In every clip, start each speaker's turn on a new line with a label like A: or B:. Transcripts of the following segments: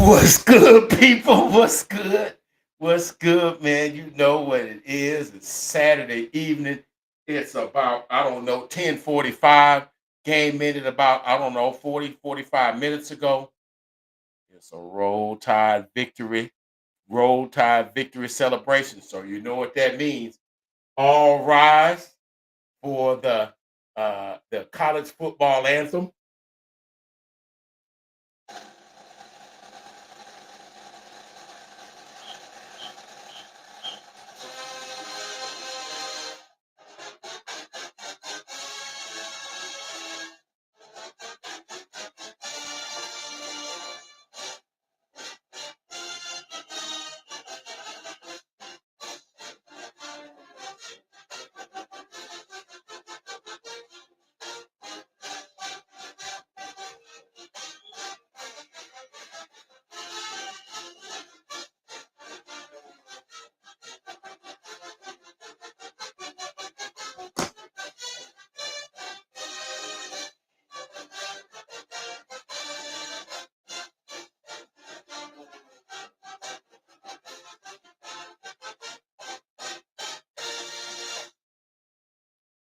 A: What's good, people? What's good? What's good, man? You know what it is. It's Saturday evening. It's about, I don't know, 10:45. Game ended about, I don't know, 45 minutes ago. It's a roll tide victory celebration. So you know what that means. All rise for the college football anthem.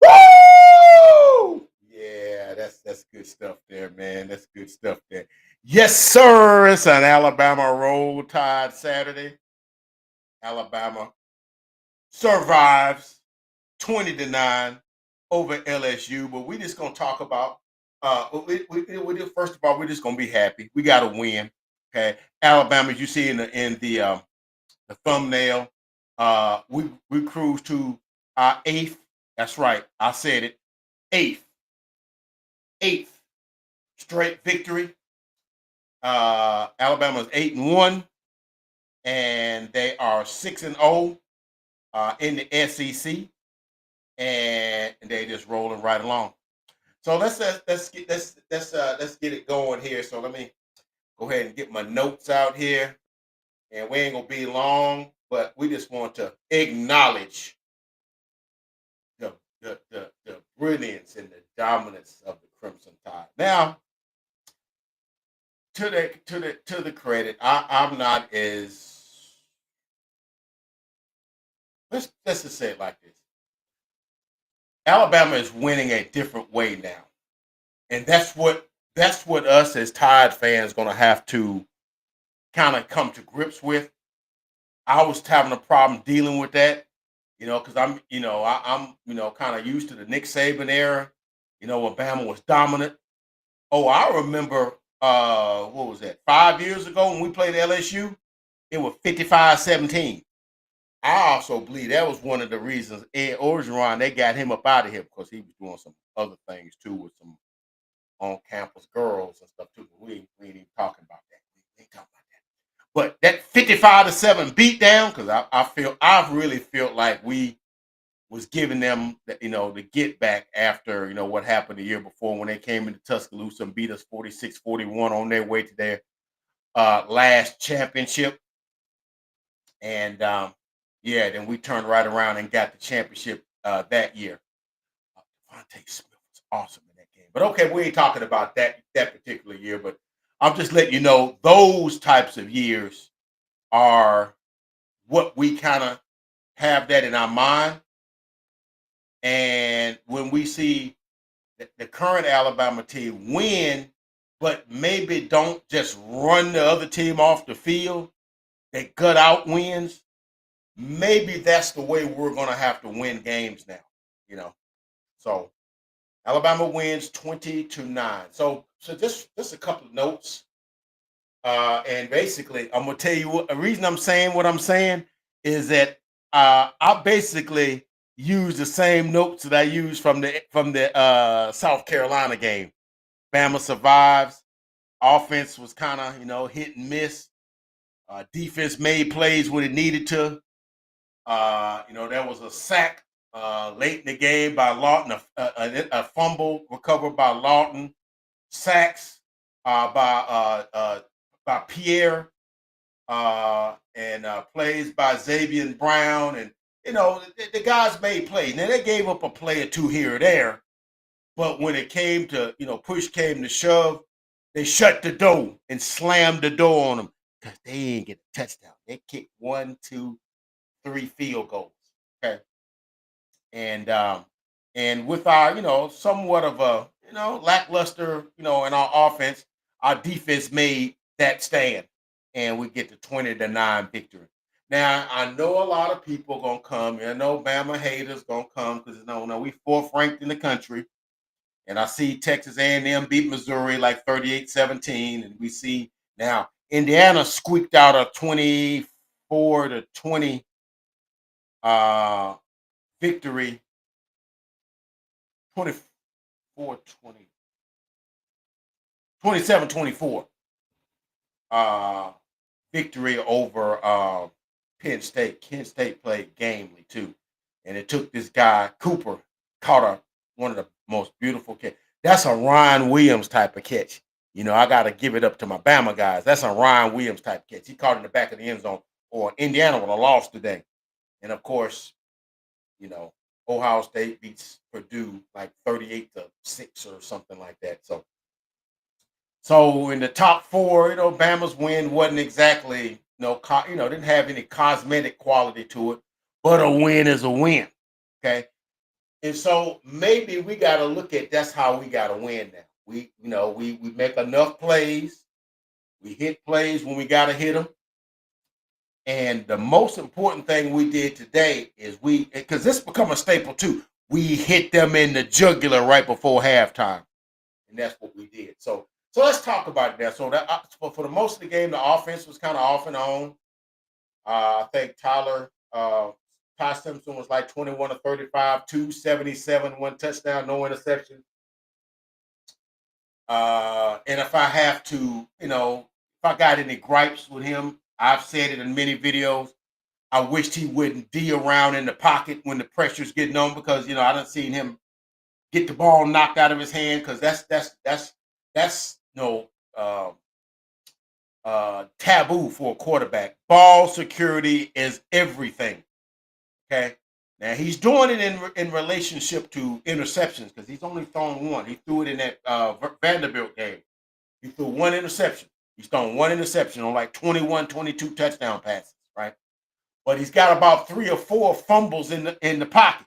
A: Woo! Yeah, that's good stuff there, man. That's good stuff there. Yes, sir. It's an Alabama Roll Tide Saturday. Alabama survives 20-9 over LSU. But we just gonna talk about first of all, we're just gonna be happy. We got to win. Okay, Alabama, as you see the thumbnail, we cruise to our eighth. That's right, I said it. Eighth, eighth straight victory. Alabama's 8-1, and they are 6-0 in the SEC, and they just rolling right along. So let's get it going here. So let me go ahead and get my notes out here, and we ain't gonna be long, but we just want to acknowledge the brilliance and the dominance of the Crimson Tide. Now, to the credit, I'm not as let's just say it like this. Alabama is winning a different way now. And that's what us as Tide fans gonna have to kind of come to grips with. I was having a problem dealing with that, because I'm kind of used to the Nick Saban era, when Bama was dominant. Oh, I remember what was that, 5 years ago when we played LSU? It was 55-17. I also believe that was one of the reasons Ed Orgeron, they got him up out of here because he was doing some other things too with some on campus girls and stuff too. But we ain't even talking about that. We ain't talking about that. But that 55-7 beatdown, because I really felt like we was giving them the get back after what happened the year before when they came into Tuscaloosa and beat us 46-41 on their way to their last championship. And yeah, then we turned right around and got the championship that year. Devontae Smith was awesome in that game. But okay, we ain't talking about that particular year. But I'm just letting you know those types of years are what we kind of have that in our mind. And when we see the current Alabama team win, but maybe don't just run the other team off the field, they gut out wins. Maybe that's the way we're going to have to win games now. You know, so Alabama wins 20-9. So just a couple of notes. And basically, I'm gonna tell you what the reason I'm saying what I'm saying is that I basically use the same notes that I used from the South Carolina game. Bama survives. Offense was kind of hit and miss. Defense made plays when it needed to. There was a sack late in the game by Lawton, a fumble recovered by Lawton, sacks by Pierre, and plays by Xavier Brown, and the guys made plays. Now they gave up a play or two here or there, but when it came to push came to shove, they shut the door and slammed the door on them. because they didn't get a touchdown. They kicked 1, 2, 3 field goals. Okay. And with our, somewhat of a, lackluster, in our offense, our defense made that stand, and we get the 20-9 victory. Now I know a lot of people gonna come. I know Bama haters gonna come because no, we fourth ranked in the country, and I see Texas A&M beat Missouri like 38-17, and we see now Indiana squeaked out a 24-20 uh, victory, 24-20, 27-24 uh, victory over Penn State. Penn State played gamely too, and it took this guy Cooper caught one of the most beautiful catch. That's a Ryan Williams type of catch. I got to give it up to my Bama guys. That's a Ryan Williams type catch. He caught it in the back of the end zone, or Indiana would have lost today. And of course, you know, Ohio State beats Purdue like 38-6 or something like that. So in the top four, Bama's win wasn't exactly, didn't have any cosmetic quality to it, but a win is a win. Okay. And so maybe we got to look at that's how we got to win now. We make enough plays. We hit plays when we got to hit them. And the most important thing we did today is because this become a staple too, we hit them in the jugular right before halftime. And that's what we did. So let's talk about that. So for the most of the game, the offense was kind of off and on. I think Ty Simpson was like 21-35, 277, one touchdown, no interception. And if I have to, if I got any gripes with him, I've said it in many videos. I wished he wouldn't D around in the pocket when the pressure's getting on because I done seen him get the ball knocked out of his hand because that's taboo for a quarterback. Ball security is everything. Okay. Now he's doing it in relationship to interceptions because he's only thrown one. He threw it in that Vanderbilt game. He threw one interception. He's thrown one interception on like 21, 22 touchdown passes, right? But he's got about 3 or 4 fumbles in the pocket.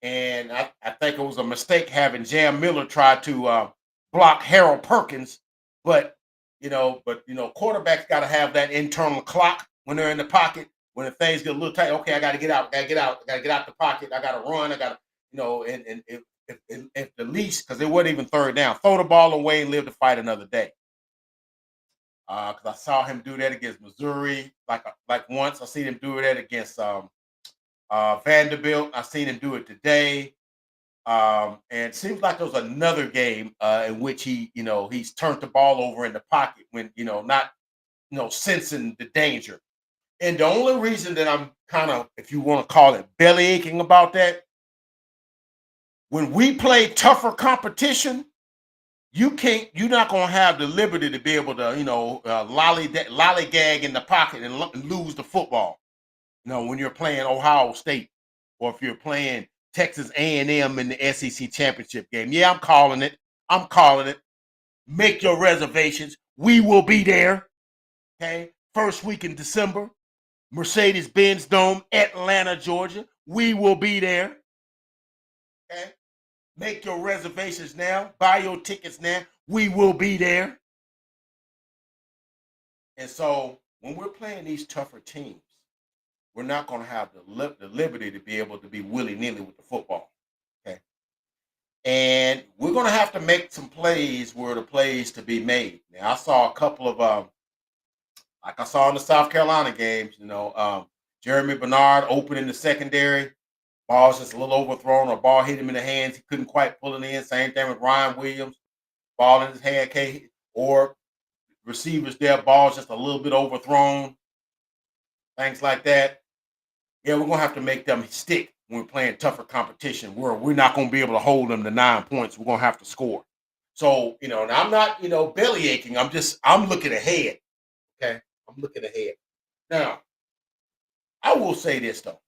A: And I think it was a mistake having Jam Miller try to block Harold Perkins. But quarterbacks got to have that internal clock when they're in the pocket. When the things get a little tight, okay, I got to get out. I got to get out the pocket. I got to run. I got to, and if the least, because it wasn't even third down, throw the ball away and live to fight another day. Because I saw him do that against Missouri, like once. I seen him do that against Vanderbilt. I seen him do it today. And it seems like there was another game in which he's turned the ball over in the pocket when not sensing the danger. And the only reason that I'm kind of, if you want to call it, belly aching about that, when we play tougher competition, you're not gonna have the liberty to be able to lollygag in the pocket and lose the football. When you're playing Ohio State or if you're playing Texas A&M in the SEC championship game. Yeah, I'm calling it. Make your reservations. We will be there. Okay, first week in December, Mercedes-Benz Dome, Atlanta, Georgia. We will be there. Okay, make your reservations now. Buy your tickets now. We will be there. And so when we're playing these tougher teams, we're not going to have the liberty to be able to be willy-nilly with the football. Okay. And we're going to have to make some plays where the plays to be made. Now, I saw a couple of, like I saw in the South Carolina games, Jeremy Bernard open in the secondary. Ball's just a little overthrown or ball hit him in the hands. He couldn't quite pull it in. Same thing with Ryan Williams. Ball in his hand, or receivers there, ball's just a little bit overthrown. Things like that. Yeah, we're going to have to make them stick when we're playing tougher competition where we're not going to be able to hold them to 9 points. We're going to have to score. So, and I'm not, belly aching. I'm looking ahead. Okay. I'm looking ahead. Now, I will say this though.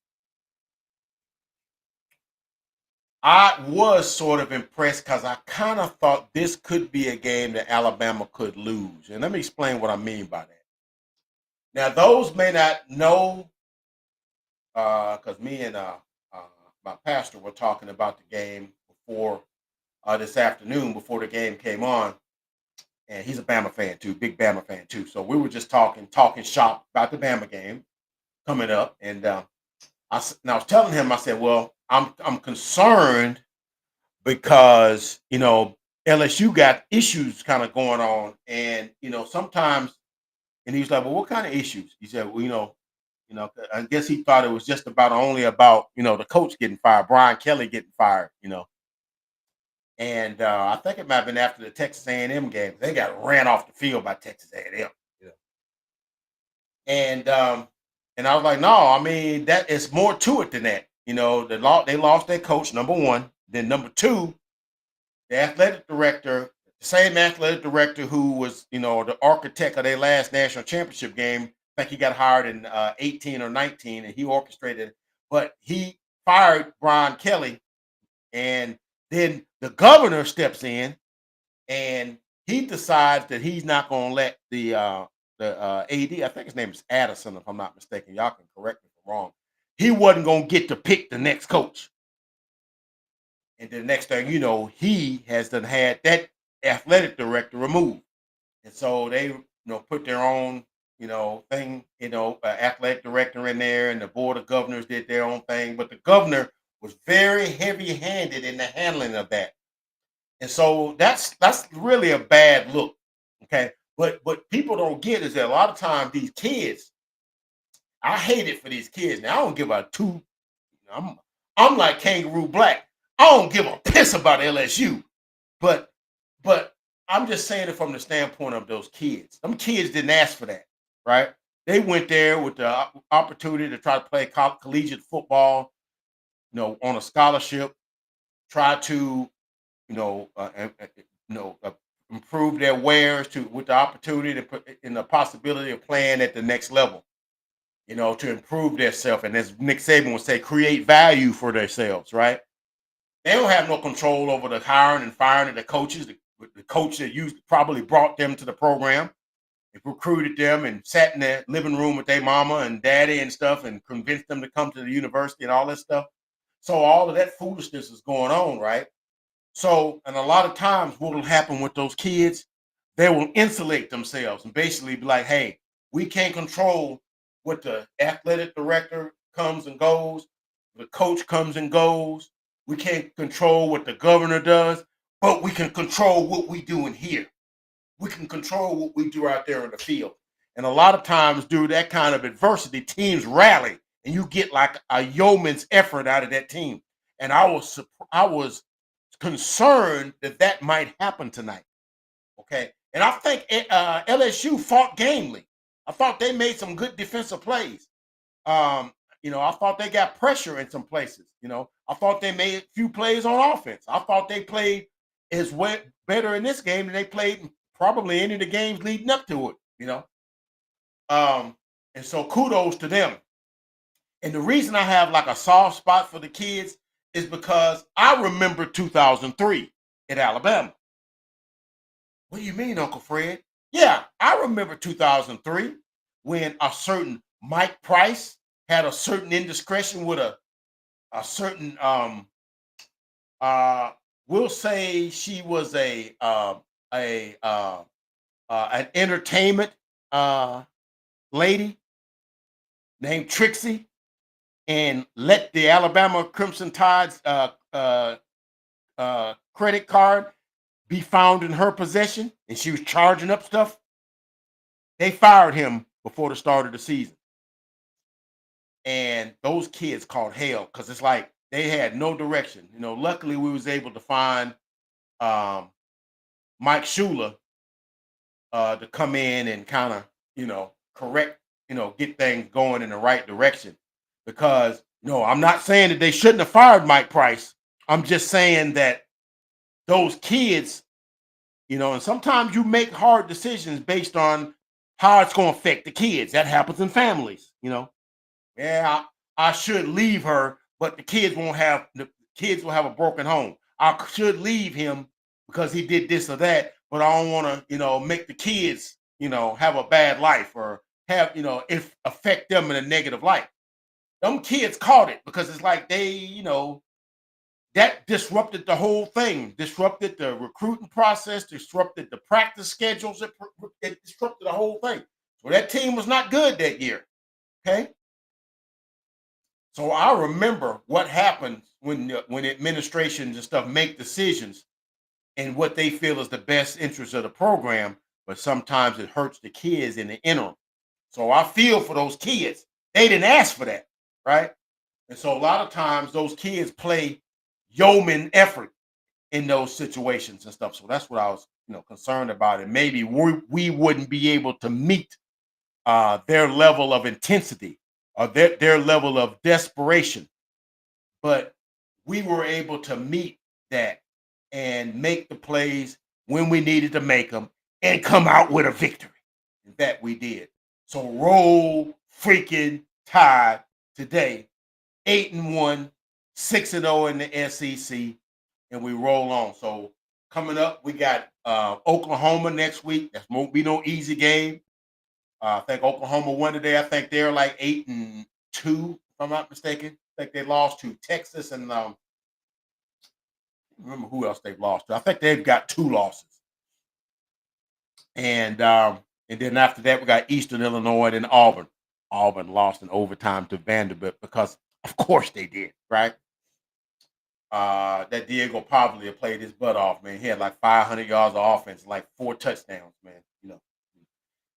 A: I was sort of impressed because I kind of thought this could be a game that Alabama could lose. And let me explain what I mean by that. Now, those may not know, because me and uh, my pastor were talking about the game before this afternoon, before the game came on, and he's a Bama fan too, big Bama fan too. So we were just talking shop about the Bama game coming up, and and I was telling him, I said, well, I'm concerned because LSU got issues kind of going on, and sometimes, and he was like, well, what kind of issues? He said, well, I guess he thought it was just about only about the coach getting fired, Brian Kelly getting fired, and I think it might have been after the Texas A&M game. They got ran off the field by Texas A&M, and I was like, no, I mean that is more to it than that. They lost their coach, number one. Then number two, the athletic director, the same athletic director who was, the architect of their last national championship game. I think he got hired in 18 or 19, and he orchestrated it. But he fired Brian Kelly, and then the governor steps in, and he decides that he's not going to let the AD. I think his name is Addison, if I'm not mistaken. Y'all can correct me if I'm wrong. He wasn't going to get to pick the next coach. And the next thing you know, he has done had that athletic director removed. And so they, put their own, thing, athletic director in there, and the board of governors did their own thing. But the governor was very heavy-handed in the handling of that. And so that's really a bad look. Okay. But what people don't get is that a lot of times these kids, I hate it for these kids. Now I don't give a two. I'm I'm like Kangaroo Black. I don't give a piss about LSU, but but I'm just saying it from the standpoint of those kids. Them kids didn't ask for that, right? They went there with the opportunity to try to play collegiate football, on a scholarship, try to, you know, uh, uh, uh, you know, uh, improve their wares to with the opportunity to put in the possibility of playing at the next level, to improve themselves. And as Nick Saban would say, create value for themselves, right? They don't have no control over the hiring and firing of the coaches. The coach that used probably brought them to the program, and recruited them, and sat in their living room with their mama and daddy and stuff, and convinced them to come to the university and all that stuff. So all of that foolishness is going on, right? So, and a lot of times, what will happen with those kids, they will insulate themselves and basically be like, hey, we can't control what the athletic director comes and goes, the coach comes and goes. We can't control what the governor does, but we can control what we do in here. We can control what we do out there in the field. And a lot of times, through that kind of adversity, teams rally, and you get like a yeoman's effort out of that team. And I was concerned that that might happen tonight. Okay, and I think LSU fought gamely. I thought they made some good defensive plays. Um, I thought they got pressure in some places. I thought they made a few plays on offense. I thought they played as way better in this game than they played in probably any of the games leading up to it. Um, and so kudos to them. And the reason I have like a soft spot for the kids is because I remember 2003 at Alabama. What do you mean, Uncle Fred? Yeah, I remember 2003 when a certain Mike Price had a certain indiscretion with a certain uh we'll say she was a an entertainment uh lady named Trixie, and let the Alabama Crimson Tide's credit card be found in her possession, and she was charging up stuff. They fired him before the start of the season, and those kids caught hell because it's like they had no direction. Luckily we was able to find um, Mike Shula to come in and kind of correct, get things going in the right direction. Because I'm not saying that they shouldn't have fired Mike Price. I'm just saying that those kids, and sometimes you make hard decisions based on how it's going to affect the kids. That happens in families. Yeah, I should leave her, but the kids will have a broken home. I should leave him because he did this or that, but I don't want to, make the kids, have a bad life, or have, if affect them in a negative light. Them kids caught it because it's like they, that disrupted the whole thing, disrupted the recruiting process, disrupted the practice schedules, it disrupted the whole thing. So that team was not good that year. Okay. So I remember what happens when administrations and stuff make decisions and what they feel is the best interest of the program, but sometimes it hurts the kids in the interim. So I feel for those kids. They didn't ask for that, right? And so a lot of times those kids play yeoman effort in those situations and stuff. So that's what I was, concerned about. And maybe we wouldn't be able to meet their level of intensity or their level of desperation, but we were able to meet that and make the plays when we needed to make them and come out with a victory. And that we did. So roll freaking tide today, 8-1, 6-0 in the SEC, and we roll on. So coming up, we got Oklahoma next week. That won't be no easy game. I think Oklahoma won today. I think they're like 8-2, if I'm not mistaken. I think they lost to Texas and remember who else they've lost to. I think they've got 2 losses. And then after that, we got Eastern Illinois and Auburn. Auburn lost in overtime to Vanderbilt because, of course, they did, right? That Diego Pavlia played his butt off, man. He had like 500 yards of offense, like 4 touchdowns, man.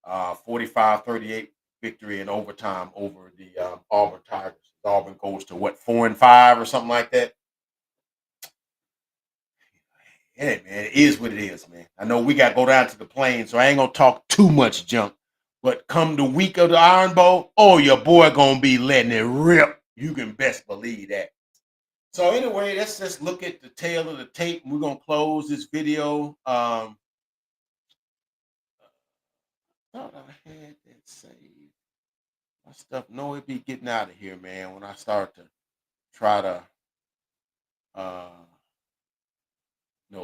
A: 45-38 victory in overtime over the Auburn Tigers. Auburn goes to what, 4-5 or something like that. Yeah, man, it is what it is, man. I know we got to go down to the plains, so I ain't gonna talk too much junk. But come the week of the Iron Bowl, oh, your boy gonna be letting it rip. You can best believe that. So anyway, let's just look at the tail of the tape. We're gonna close this video. Thought I had that saved. My stuff, no, it be getting out of here, man. When I start to try to, uh,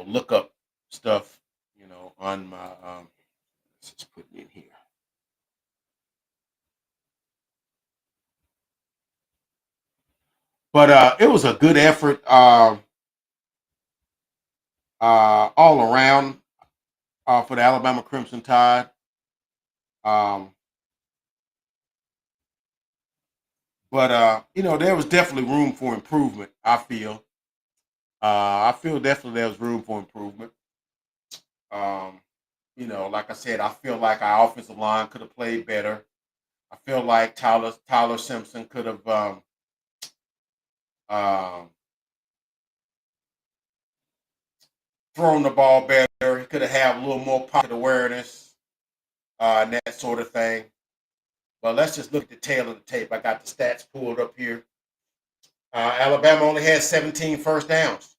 A: look up stuff, on my. Let's just put it in here. But it was a good effort all around for the Alabama Crimson Tide. Um, but there was definitely room for improvement. I feel definitely there was room for improvement. Um, like I said, I feel like our offensive line could have played better. I feel like Tyler Simpson could have um, thrown the ball better. He could have had a little more pocket awareness and that sort of thing. But let's just look at the tail of the tape. I got the stats pulled up here. Alabama only had 17 first downs.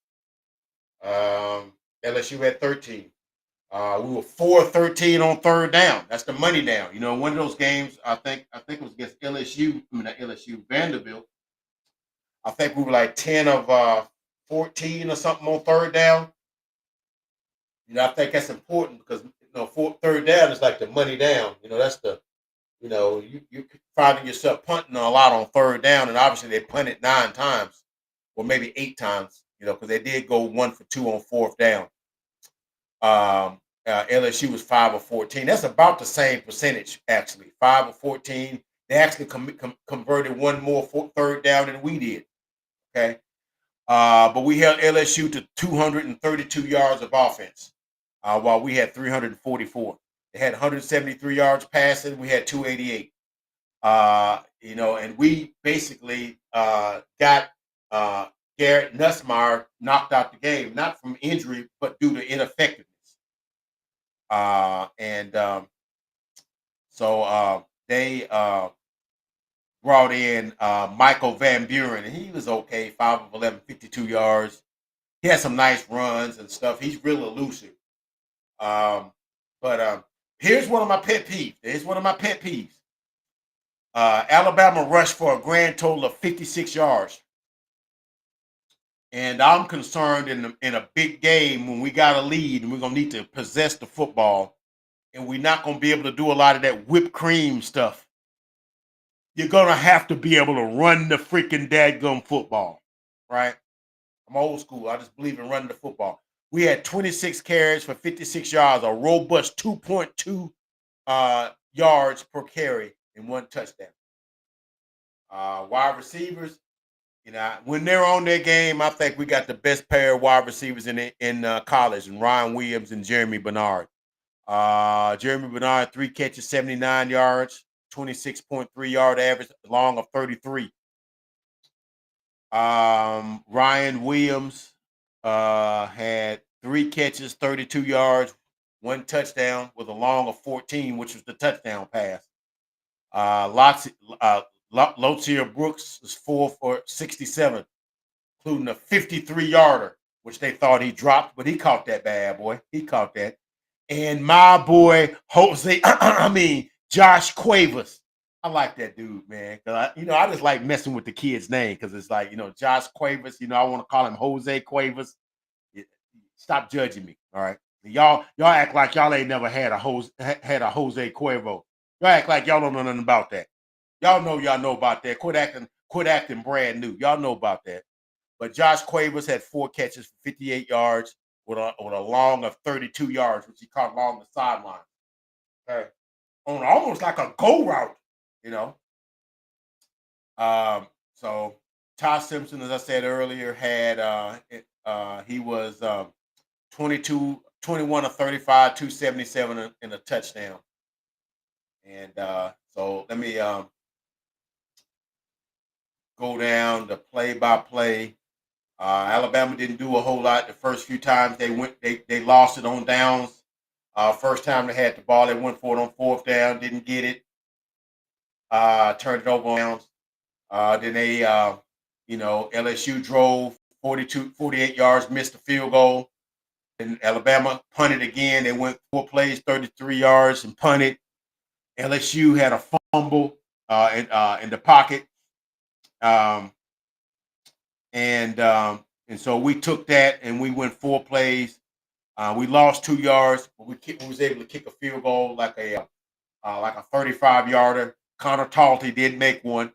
A: LSU had 13. We were 4-13 on third down. That's the money down. One of those games, I think it was against LSU. I mean, not LSU, Vanderbilt. I think we were like 10 of 14 or something on third down. I think that's important because third down is like the money down. That's the you finding yourself punting a lot on third down, and obviously they punted 9 times, or maybe 8 times. Because they did go 1 for 2 on fourth down. LSU was 5 of 14. That's about the same percentage, actually. 5 of 14. They actually converted one more third down than we did. Okay. But we held LSU to 232 yards of offense, while we had 344. They had 173 yards passing. We had 288. And we basically got Garrett Nussmeier knocked out the game, not from injury, but due to ineffectiveness. And so they brought in Michael Van Buren, and he was okay, 5 of 11, 52 yards. He had some nice runs and stuff. He's real elusive. But here's one of my pet peeves. Alabama rushed for a grand total of 56 yards. And I'm concerned in a big game when we got a lead and we're going to need to possess the football. and we're not going to be able to do a lot of that whipped cream stuff. You're going to have to be able to run the freaking dadgum football, right? I'm old school. I just believe in running the football. We had 26 carries for 56 yards, a robust 2.2 yards per carry and 1 touchdown. Wide receivers, when they're on their game, I think we got the best pair of wide receivers in college, and Ryan Williams and Jeremy Bernard. Jeremy Bernard, 3 catches, 79 yards, 26.3 yard average, long of 33. Ryan Williams had 3 catches, 32 yards, 1 touchdown with a long of 14, which was the touchdown pass. Lots Lotier Brooks is 4 for 67, including a 53-yarder, which they thought he dropped, but he caught that bad boy. He caught that. And my boy Jose, Josh Cuevas. I like that dude, man. Cause I just like messing with the kid's name because it's like, Josh Cuevas. I want to call him Jose Cuevas. Stop judging me, all right? Y'all act like y'all ain't never had a Jose Cuervo. Y'all act like y'all don't know nothing about that. Y'all know about that. Quit acting brand new. Y'all know about that. But Josh Cuevas had 4 catches for 58 yards with a long of 32 yards, which he caught along the sideline. Okay. On almost like a go route, you know. So Ty Simpson, as I said earlier, had he was 21 of 35, 277 in a touchdown. And so let me go down the play by play. Alabama didn't do a whole lot the first few times they lost it on downs. First time they had the ball, they went for it on 4th down, didn't get it. Turned it over on downs. Then they, LSU drove 48 yards, missed a field goal. And Alabama punted again. They went 4 plays, 33 yards, and punted. LSU had a fumble in the pocket. And so we took that and we went 4 plays. We lost 2 yards, but we was able to kick a field goal like a 35-yarder. Connor Talty did make one.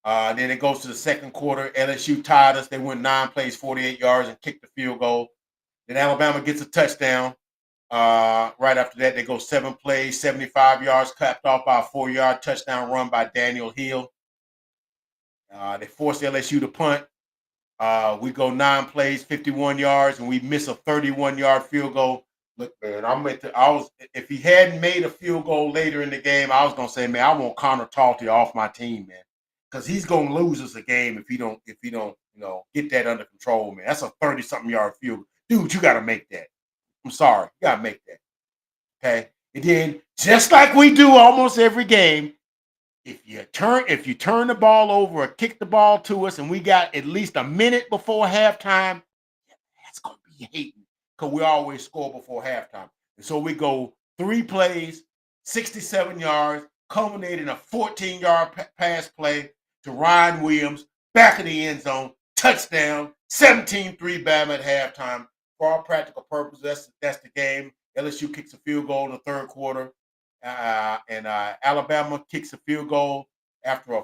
A: Then it goes to the second quarter. LSU tied us. They went 9 plays, 48 yards, and kicked the field goal. Then Alabama gets a touchdown. Right after that, they go 7 plays, 75 yards, capped off by a 4-yard touchdown run by Daniel Hill. They forced LSU to punt. We go 9 plays, 51 yards, and we miss a 31-yard field goal. Look, man, if he hadn't made a field goal later in the game, I was gonna say, man, I want Connor Talty off my team, man, because he's gonna lose us a game if he don't, get that under control, man. That's a 30-something yard field, dude. You got to make that. I'm sorry, you got to make that. Okay, and then just like we do almost every game, if you turn the ball over or kick the ball to us, and we got at least a minute before halftime, that's gonna be hating because we always score before halftime. And so we go 3 plays, 67 yards, culminating a 14-yard pass play to Ryan Williams, back of the end zone, touchdown, 17-3 Bama at halftime. For all practical purposes, that's the game. LSU kicks a field goal in the third quarter, and Alabama kicks a field goal after a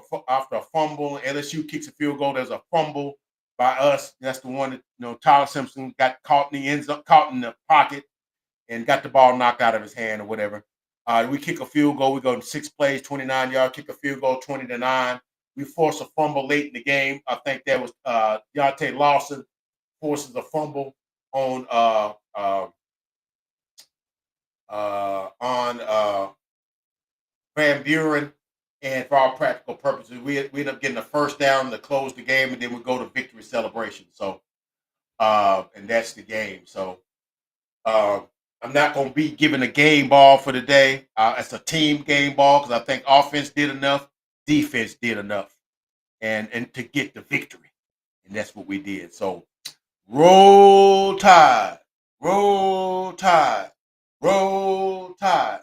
A: fumble. LSU kicks a field goal. There's a fumble by us. That's the one that Tyler Simpson got caught in the end zone, caught in the pocket, and got the ball knocked out of his hand or whatever. We kick a field goal. We go to 6 plays, 29 yards. Kick a field goal, 20-9. We force a fumble late in the game. I think that was Deontay Lawson forces a fumble on Van Buren, and for all practical purposes, we end up getting a first down to close the game, and then we go to victory celebration. So, and that's the game. So, I'm not going to be giving a game ball for the day. It's a team game ball because I think offense did enough, defense did enough, and to get the victory, and that's what we did. So, roll Tide, roll Tide, roll Tide,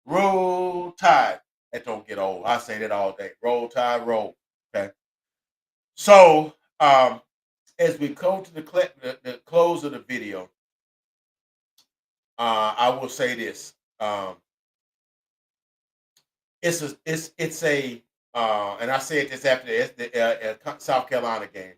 A: roll Tide. That don't get old. I say that all day. Roll Tide, roll. Okay. So, as we come to the close of the video, I will say this. Um, it's a and I said this after the South Carolina game.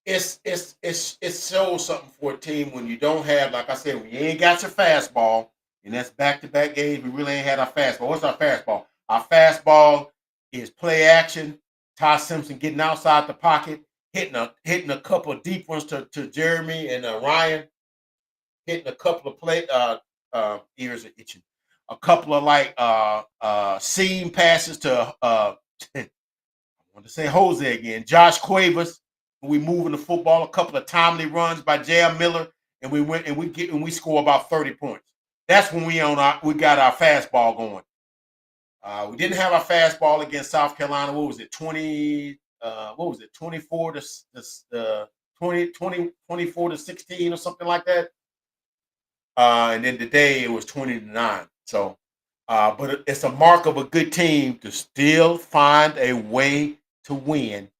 A: It shows something for a team when you don't have, like I said, when you ain't got your fastball, and that's back to back games. We really ain't had our fastball. What's our fastball? Our fastball is play action. Ty Simpson getting outside the pocket, hitting a couple of deep ones to Jeremy and Ryan, hitting a couple of play ears are itching. A couple of like seam passes to I want to say Jose again. Josh Cuevas. We moving the football. A couple of timely runs by J.R. Miller, and we score about 30 points. That's when we got our fastball going. We didn't have our fastball against South Carolina. What was it? 20. What was it? 24 to 24 to 16 or something like that. And then today it was 20-9. So, but it's a mark of a good team to still find a way to win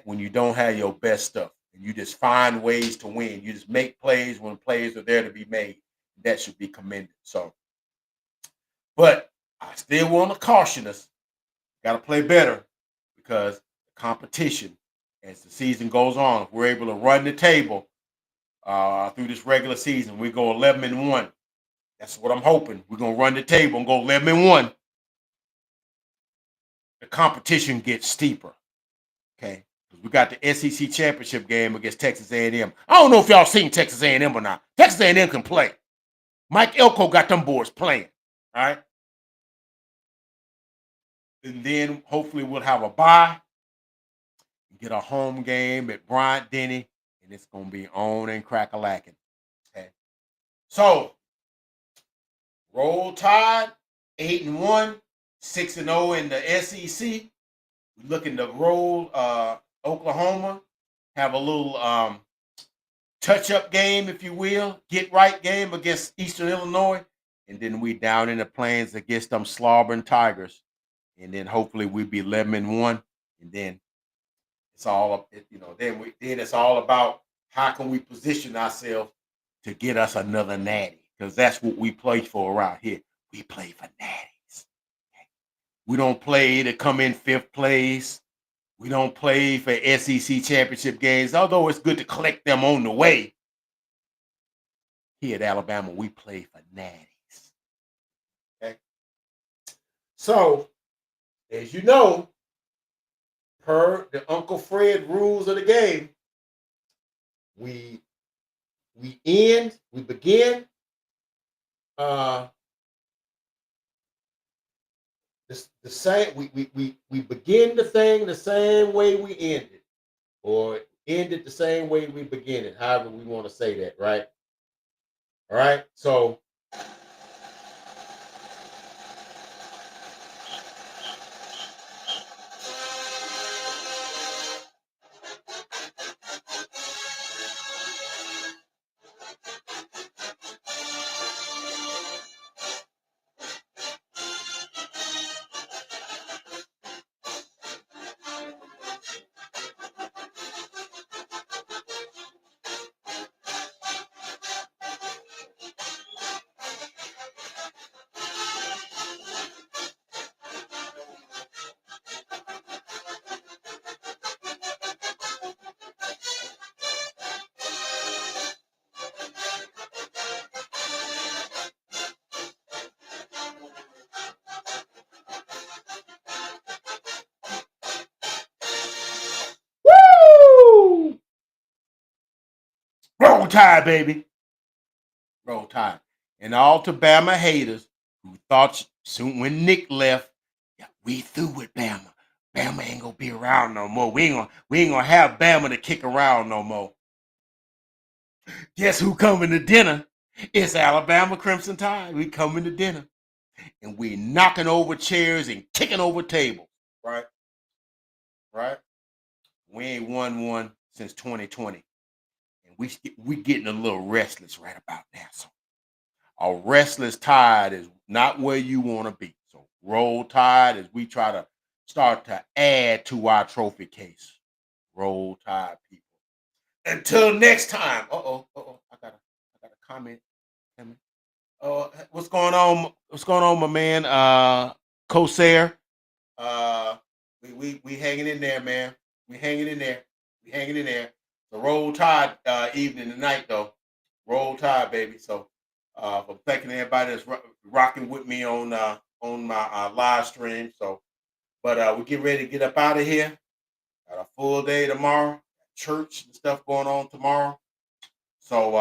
A: when you don't have your best stuff. And you just find ways to win. You just make plays when plays are there to be made. That should be commended. So, but I still want to caution us. Got to play better because the competition, as the season goes on, if we're able to run the table through this regular season, we go 11-1. That's what I'm hoping. We're gonna run the table and go 11-1. The competition gets steeper. Okay, we got the SEC championship game against Texas A&M. I don't know if y'all seen Texas A&M or not. Texas A&M can play. Mike Elko got them boys playing. All right, and then hopefully we'll have a bye, get a home game at Bryant Denny, and it's gonna be on and crack-a-lacking. Okay, so Roll Tide, 8-1, 6-0 in the SEC. We're looking to roll Oklahoma, have a little touch-up game, if you will, get right game against Eastern Illinois, and then we down in the plains against them slobbering Tigers, and then hopefully we be 11-1, and then it's all up, then it's all about how can we position ourselves to get us another natty, because that's what we play for around here. We play for natties. We don't play to come in fifth place. We don't play for SEC championship games, although it's good to collect them on the way. Here at Alabama, we play for natties. Okay. So, as you know, per the Uncle Fred rules of the game, we begin the same. We begin the thing the same way we end it, or end it the same way we begin it. However, we want to say that, right? All right. So, woo! Roll Tide, baby. Roll Tide. And all to Bama haters who thought soon when Nick left, yeah, we through with Bama. Bama ain't gonna be around no more. We ain't gonna have Bama to kick around no more. Guess who coming to dinner? It's Alabama Crimson Tide. We coming to dinner. And we knocking over chairs and kicking over tables. Right? Right? We ain't won one since 2020. And we getting a little restless right about now. So a restless Tide is not where you want to be. So roll Tide as we try to start to add to our trophy case. Roll Tide, people. Until next time. I got a comment. What's going on? What's going on, my man? Corsair. Uh, we hanging in there, man. We hanging in there. We hanging in there. The roll tide evening tonight, though. Roll tide, baby. So, I'm thanking everybody that's rocking with me on my live stream. So, but we get ready to get up out of here. Got a full day tomorrow. Church and stuff going on tomorrow. So,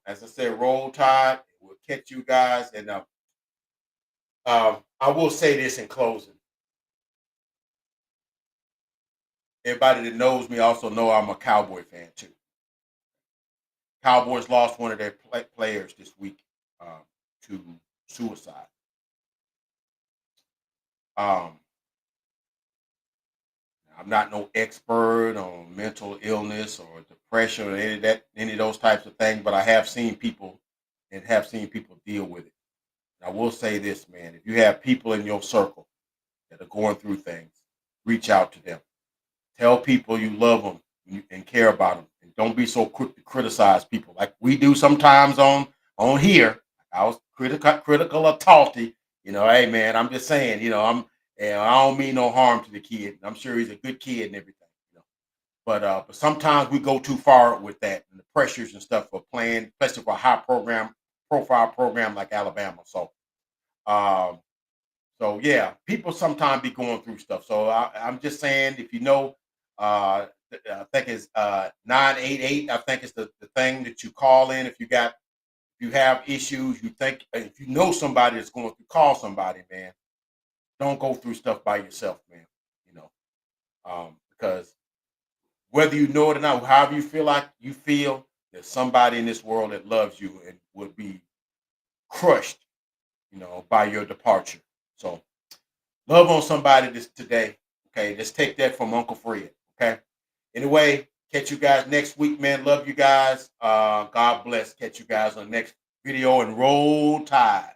A: as I said, roll tide. We'll catch you guys. And I will say this in closing. Everybody that knows me also know I'm a Cowboy fan too. Cowboys lost one of their players this week to suicide. Um, I'm not no expert on mental illness or depression or any of those types of things, but I have seen people and have seen people deal with it. And I will say this, man: if you have people in your circle that are going through things, reach out to them. Tell people you love them and care about them, and don't be so quick to criticize people like we do sometimes on here. I was critical of Talty. Hey man, I'm just saying. I don't mean no harm to the kid. I'm sure he's a good kid and everything. But sometimes we go too far with that and the pressures and stuff for playing, especially for a high profile program like Alabama. Um, so yeah, people sometimes be going through stuff. So I'm just saying, if I think it's 988. I think it's the thing that you call in if you have issues. You think if you know somebody that's going to call somebody, man. Don't go through stuff by yourself, man. Because whether you know it or not, however you feel like you feel, there's somebody in this world that loves you and would be crushed, by your departure. So love on somebody this today. Okay, let's take that from Uncle Fred. Okay. Anyway, catch you guys next week, man. Love you guys. God bless. Catch you guys on the next video and roll tide.